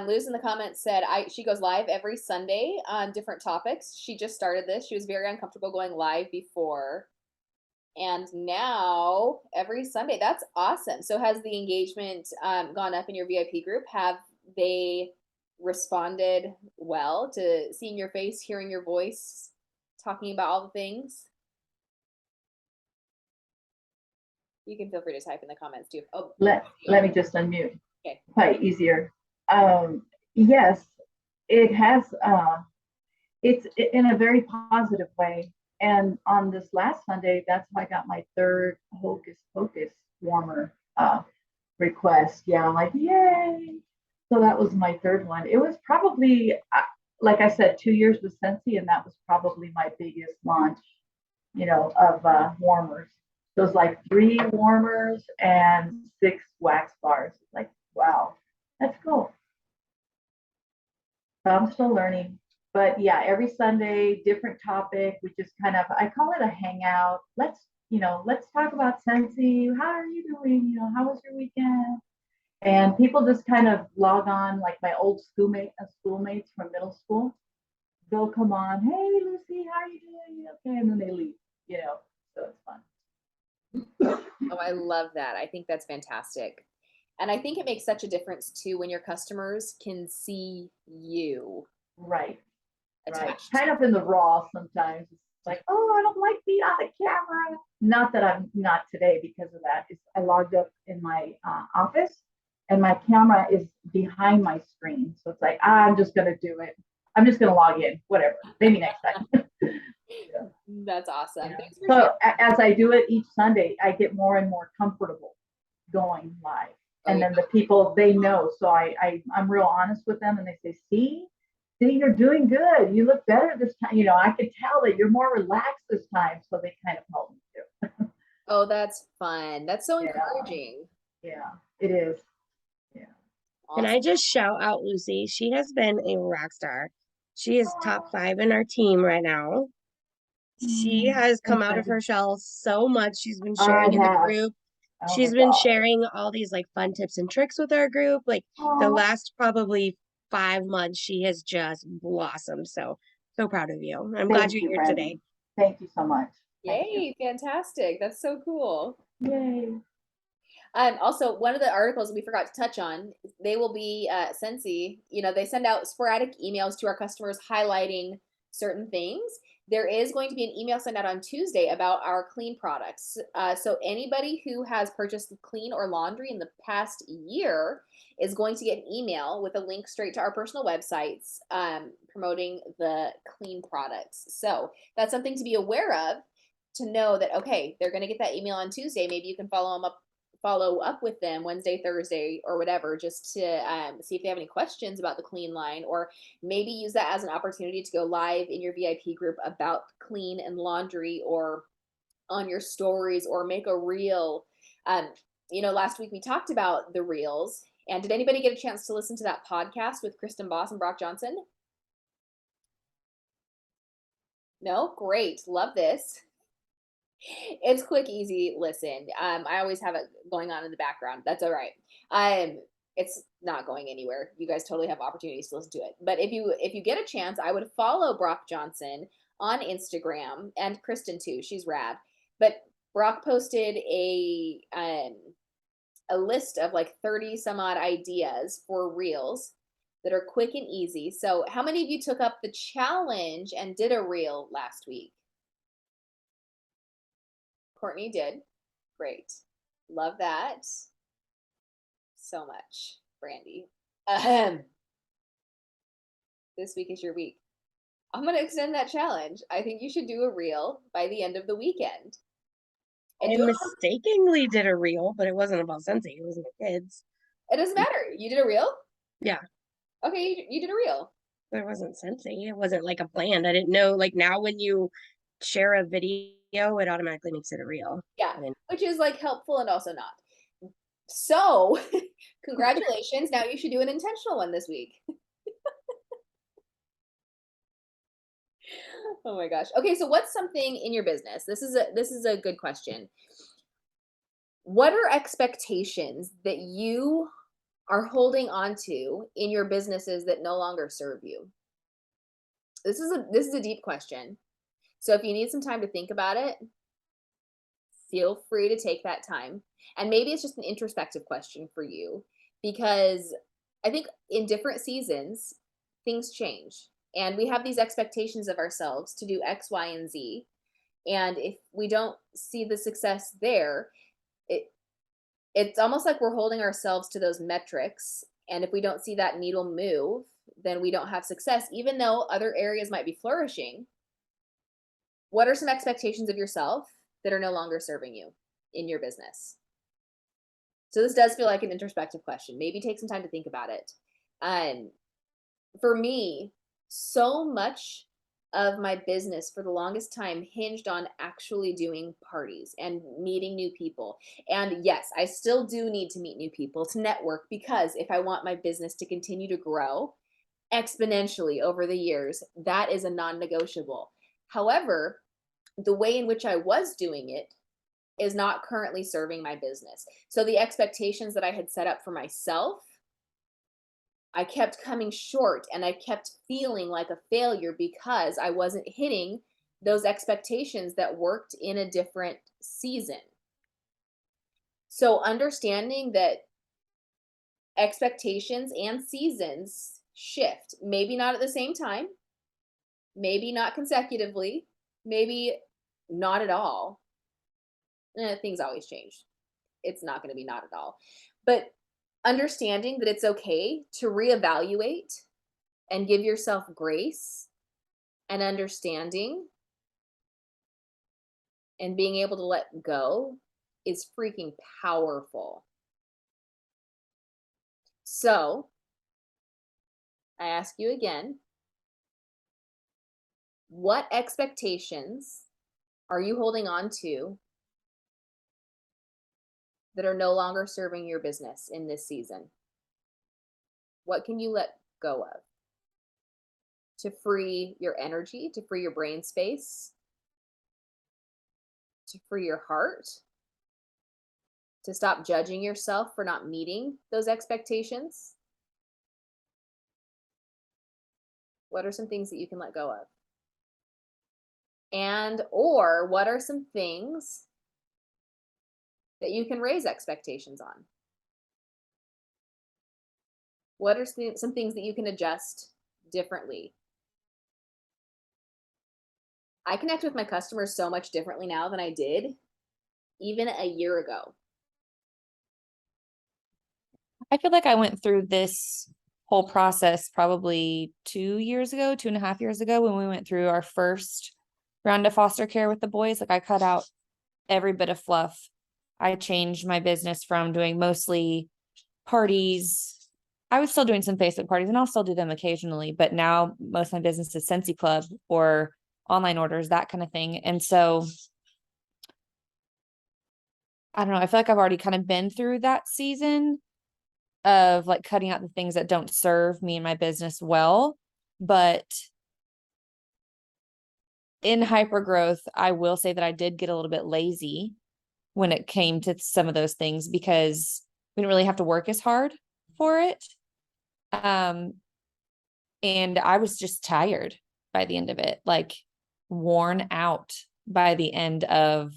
Liz in the comments said she goes live every Sunday on different topics. She just started this. She was very uncomfortable going live before. And now every Sunday, that's awesome. So has the engagement gone up in your VIP group? Have they responded well to seeing your face, hearing your voice, talking about all the things? You can feel free to type in the comments too. Oh, Let me just unmute. Okay. Probably easier. Yes, it has. It's in a very positive way. And on this last Sunday, that's how I got my third Hocus Pocus warmer request. Yeah, I'm like, yay. So that was my third one. It was probably, like I said, 2 years with Scentsy, and that was probably my biggest launch, you know, of warmers. So it's like 3 warmers and 6 wax bars. Like, wow, that's cool. So I'm still learning. But yeah, every Sunday, different topic. We just kind of, I call it a hangout. Let's talk about Scentsy. How are you doing? You know, how was your weekend? And people just kind of log on, like my old schoolmates from middle school. They'll come on, hey Lucy, how are you doing? Okay, and then they leave, you know, so it's fun. Oh, I love that. I think that's fantastic. And I think it makes such a difference too when your customers can see you. Right. Attached. Kind of in the raw sometimes. It's like, oh, I don't like being on the camera. Not that I'm not today because of that. I logged up in my office and my camera is behind my screen. So it's like, I'm just going to do it. I'm just going to log in, whatever. Maybe next time. Yeah. That's awesome. Yeah. So as I do it each Sunday, I get more and more comfortable going live. Oh, And yeah. then the people, they know. So I'm real honest with them and they say, see, you're doing good. You look better this time. You know, I could tell that you're more relaxed this time. So they kind of help me too. Oh, that's fun. That's so Yeah. encouraging. Yeah, it is. Yeah. Can Awesome. I just shout out Lucy? She has been a rock star. She is top 5 in our team right now. She has come out of her shell so much. She's been I sharing in the have. group. Oh She's my been God. sharing all these like fun tips and tricks with our group. Like the Aw. last probably 5 months, she has just blossomed. So proud of you. I'm glad Thank you're you, here Brandy. today. Thank you so much. Thank you. Yay, fantastic. That's so cool. Yay. Also, one of the articles we forgot to touch on, they will be Sensi, you know, they send out sporadic emails to our customers highlighting certain things. There is going to be an email sent out on Tuesday about our clean products. So anybody who has purchased clean or laundry in the past year is going to get an email with a link straight to our personal websites promoting the clean products. So that's something to be aware of, to know that, okay, they're going to get that email on Tuesday. Maybe you can follow up with them Wednesday, Thursday, or whatever, just to see if they have any questions about the clean line, or maybe use that as an opportunity to go live in your VIP group about clean and laundry, or on your stories, or make a reel. You know, last week we talked about the reels. And did anybody get a chance to listen to that podcast with Kristen Boss and Brock Johnson? No? Great. Love this. It's quick, easy listen. I always have it going on in the background. That's all right. It's not going anywhere. You guys totally have opportunities to listen to it. But if you get a chance, I would follow Brock Johnson on Instagram, and Kristen too. She's rad. But Brock posted a list of like 30 some odd ideas for reels that are quick and easy. So how many of you took up the challenge and did a reel last week? Courtney did. Great. Love that so much, Brandy. This week is your week. I'm going to extend that challenge. I think you should do a reel by the end of the weekend. And I do it, mistakenly did a reel, but it wasn't about Sensi. It was the kids. it doesn't matter. You did a reel? Yeah. Okay, you did a reel. But it wasn't Sensi. It wasn't like a plan. I didn't know. Like now, when you share a video, it automatically makes it a reel. Yeah, I didn't- which is like helpful and also not. So, congratulations. Now you should do an intentional one this week. Oh my gosh. Okay, so what's something in your business? This is a good question. What are expectations that you are holding on to in your businesses that no longer serve you? This is a deep question. So if you need some time to think about it, feel free to take that time. And maybe it's just an introspective question for you, because I think in different seasons, things change. And we have these expectations of ourselves to do X, Y, and Z. And if we don't see the success there, it's almost like we're holding ourselves to those metrics. And if we don't see that needle move, then we don't have success, even though other areas might be flourishing. What are some expectations of yourself that are no longer serving you in your business? So this does feel like an introspective question. Maybe take some time to think about it. For me, so much of my business for the longest time hinged on actually doing parties and meeting new people. And yes, I still do need to meet new people to network, because if I want my business to continue to grow exponentially over the years, that is a non-negotiable. However, the way in which I was doing it is not currently serving my business. So the expectations that I had set up for myself, I kept coming short, and I kept feeling like a failure because I wasn't hitting those expectations that worked in a different season. So understanding that expectations and seasons shift, maybe not at the same time, maybe not consecutively, maybe not at all. Things always change. It's not going to be not at all. But understanding that it's okay to reevaluate and give yourself grace and understanding and being able to let go is freaking powerful. So I ask you again, what expectations are you holding on to that are no longer serving your business in this season? What can you let go of to free your energy, to free your brain space, to free your heart, to stop judging yourself for not meeting those expectations? What are some things that you can let go of? And or what are some things that you can raise expectations on? What are some things that you can adjust differently? I connect with my customers so much differently now than I did even a year ago. I feel like I went through this whole process probably 2 years ago, 2.5 years ago, when we went through our first round of foster care with the boys. Like I cut out every bit of fluff. I changed my business from doing mostly parties. I was still doing some Facebook parties and I'll still do them occasionally, but now most of my business is Scentsy Club or online orders, that kind of thing. And so I don't know, I feel like I've already kind of been through that season of like cutting out the things that don't serve me and my business well. But in hyper growth, I will say that I did get a little bit lazy when it came to some of those things because we didn't really have to work as hard for it. And I was just tired by the end of it, like worn out by the end of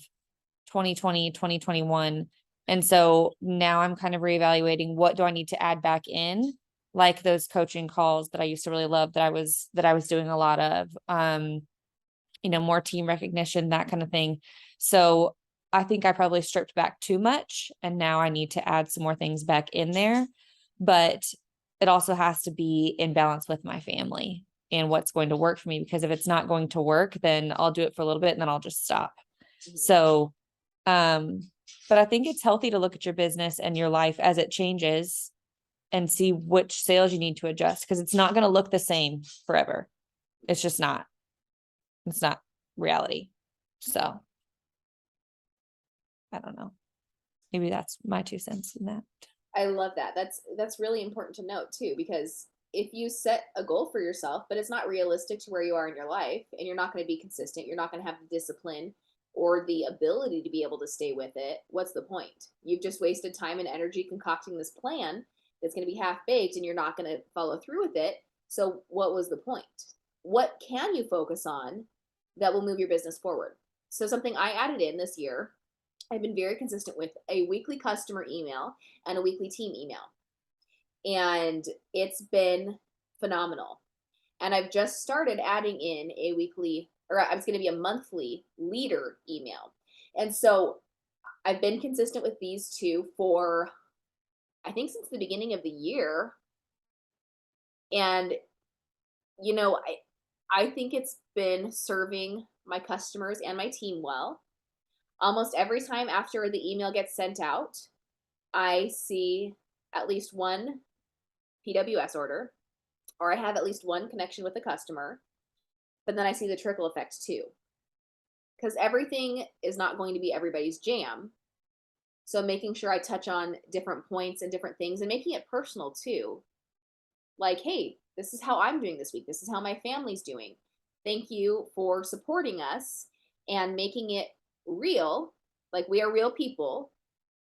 2020, 2021. And so now I'm kind of reevaluating what do I need to add back in, like those coaching calls that I used to really love that I was doing a lot of, more team recognition, that kind of thing. So I think I probably stripped back too much and now I need to add some more things back in there, but it also has to be in balance with my family and what's going to work for me, because if it's not going to work, then I'll do it for a little bit and then I'll just stop. So, but I think it's healthy to look at your business and your life as it changes and see which sales you need to adjust, because it's not going to look the same forever. It's just not. It's not reality. So I don't know. Maybe that's my 2 cents in that. I love that. That's really important to note too, because if you set a goal for yourself, but it's not realistic to where you are in your life, and you're not going to be consistent, you're not going to have the discipline or the ability to be able to stay with it, what's the point? You've just wasted time and energy concocting this plan that's going to be half baked and you're not going to follow through with it. So what was the point? What can you focus on that will move your business forward? So something I added in this year, I've been very consistent with a weekly customer email and a weekly team email. And it's been phenomenal. And I've just started adding in a weekly, or I was going to be a monthly leader email. And so I've been consistent with these two for, I think, since the beginning of the year. And, I think it's been serving my customers and my team well. Almost every time after the email gets sent out, I see at least one PWS order, or I have at least one connection with the customer, but then I see the trickle effect too. Because everything is not going to be everybody's jam. So making sure I touch on different points and different things and making it personal too. Like, hey, this is how I'm doing this week. This is how my family's doing. Thank you for supporting us and making it real. Like, we are real people.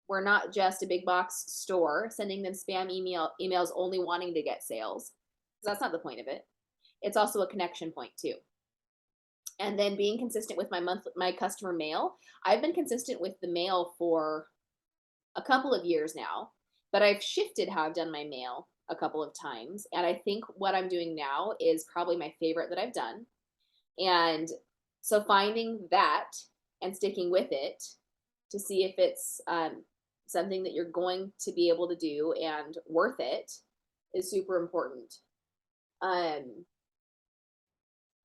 We're not just a big box store sending them spam emails only wanting to get sales. That's not the point of it. It's also a connection point too. And then being consistent with my customer mail. I've been consistent with the mail for a couple of years now, but I've shifted how I've done my mail a couple of times. And I think what I'm doing now is probably my favorite that I've done. And so finding that and sticking with it to see if it's something that you're going to be able to do and worth it is super important. And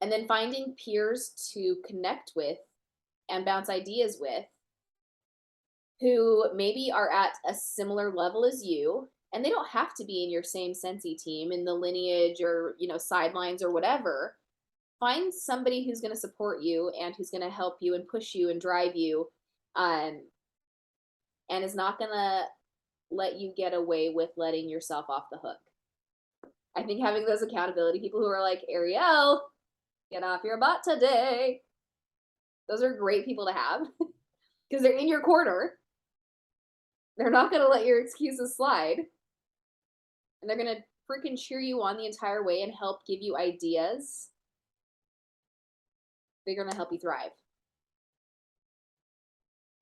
then finding peers to connect with and bounce ideas with who maybe are at a similar level as you And they don't have to be in your same Sensi team in the lineage or, you know, sidelines or whatever. Find somebody who's going to support you and who's going to help you and push you and drive you, and is not going to let you get away with letting yourself off the hook. I think having those accountability people who are like, Ariel, get off your butt today. Those are great people to have because they're in your corner. They're not going to let your excuses slide. And they're going to freaking cheer you on the entire way and help give you ideas. They're going to help you thrive.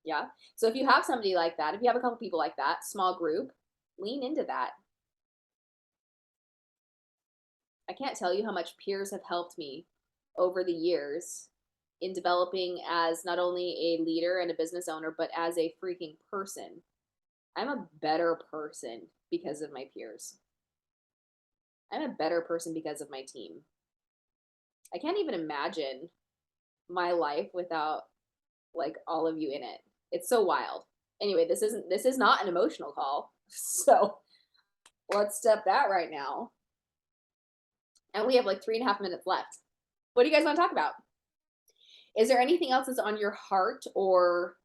Yeah. So if you have somebody like that, if you have a couple people like that, small group, lean into that. I can't tell you how much peers have helped me over the years in developing as not only a leader and a business owner, but as a freaking person. I'm a better person because of my peers. I'm a better person because of my team. I can't even imagine my life without like all of you in it. It's so wild. Anyway, this is not an emotional call. So let's step that right now. And we have like 3.5 minutes left. What do you guys want to talk about? Is there anything else that's on your heart or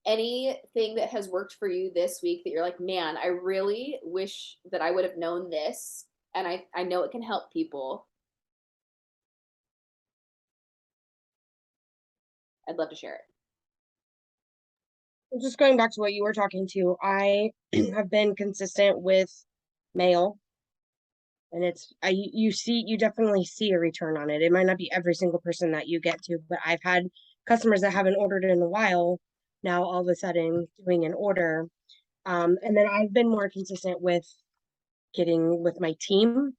anything that has worked for you this week that you're like, man, I really wish that I would have known this, and I know it can help people? I'd love to share it. Just going back to what you were talking to, I have been consistent with mail, and you definitely see a return on it. It might not be every single person that you get to, but I've had customers that haven't ordered in a while now all of a sudden doing an order. And then I've been more consistent with getting with my team,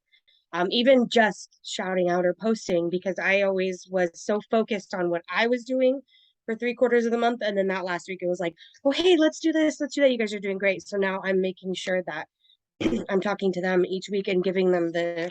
even just shouting out or posting, because I always was so focused on what I was doing for 3/4 of the month. And then that last week, it was like, oh, hey, let's do this. Let's do that. You guys are doing great. So now I'm making sure that I'm talking to them each week and giving them the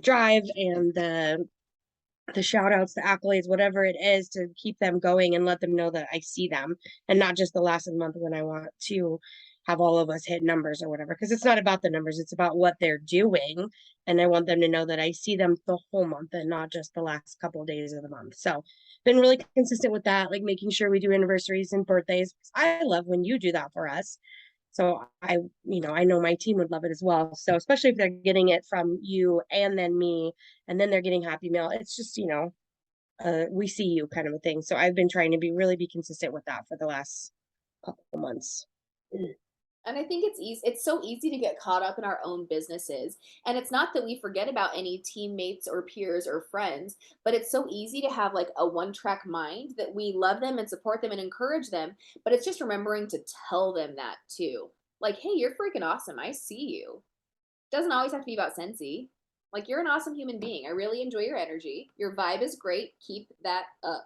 drive and the shout outs, the accolades, whatever it is, to keep them going and let them know that I see them, and not just the last of the month when I want to have all of us hit numbers or whatever. Because it's not about the numbers, it's about what they're doing. And I want them to know that I see them the whole month and not just the last couple of days of the month. So been really consistent with that, like making sure we do anniversaries and birthdays. I love when you do that for us. So I know my team would love it as well. So especially if they're getting it from you and then me, and then they're getting happy mail. It's just, we see you kind of a thing. So I've been trying to be consistent with that for the last couple of months. And I think it's easy. It's so easy to get caught up in our own businesses. And it's not that we forget about any teammates or peers or friends, but it's so easy to have like a one-track mind that we love them and support them and encourage them. But it's just remembering to tell them that too. Like, hey, you're freaking awesome. I see you. It doesn't always have to be about Sensi. Like, you're an awesome human being. I really enjoy your energy. Your vibe is great. Keep that up.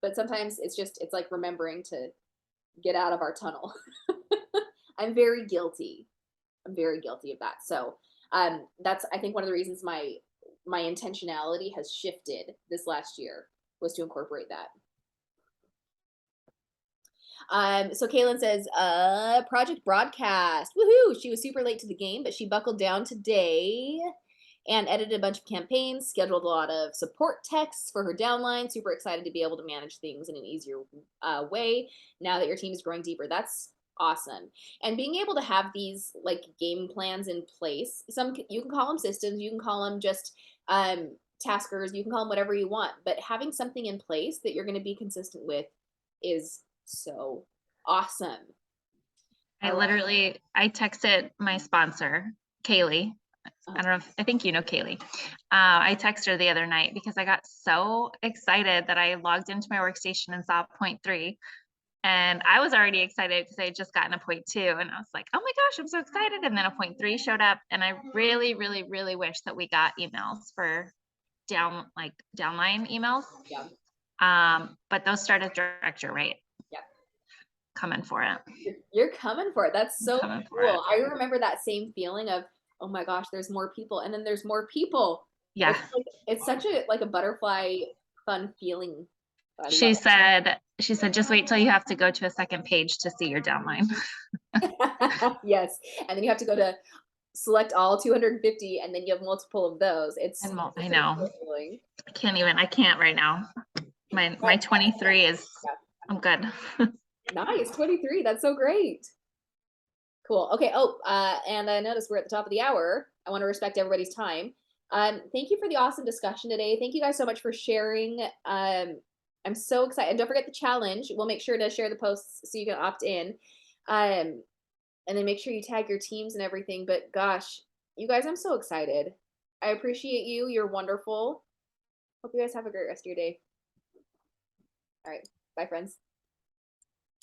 But sometimes it's like remembering to get out of our tunnel. I'm very guilty. I'm very guilty of that. So that's, I think, one of the reasons my intentionality has shifted this last year was to incorporate that. So Kaylin says, project broadcast. Woohoo! She was super late to the game, but she buckled down today and edited a bunch of campaigns, scheduled a lot of support texts for her downline. Super excited to be able to manage things in an easier way now that your team is growing deeper. That's awesome. And being able to have these like game plans in place, you can call them systems, you can call them just taskers, you can call them whatever you want, but having something in place that you're going to be consistent with is so awesome. I texted my sponsor, Kaylee. I don't know I think you know Kaylee. I texted her the other night because I got so excited that I logged into my workstation and saw 0.3. And I was already excited because I had just gotten a 0.2. And I was like, oh my gosh, I'm so excited. And then a 0.3 showed up. And I really, really, really wish that we got emails for downline emails. Yeah. But those start at director, right? Yeah. Coming for it. You're coming for it. That's so cool. I remember that same feeling of, oh my gosh, there's more people. And then there's more people. Yeah. It's such a butterfly fun feeling. She said, just wait till you have to go to a second page to see your downline. Yes, and then you have to go to select all 250, and then you have multiple of those. It's And I it's know. overwhelming. I can't right now. My 23 is, I'm good. Nice, 23. That's so great. Cool. Okay. Oh, and I noticed we're at the top of the hour. I want to respect everybody's time. Thank you for the awesome discussion today. Thank you guys so much for sharing. I'm so excited. And don't forget the challenge. We'll make sure to share the posts so you can opt in. And then make sure you tag your teams and everything. But gosh, you guys, I'm so excited. I appreciate you. You're wonderful. Hope you guys have a great rest of your day. All right. Bye, friends.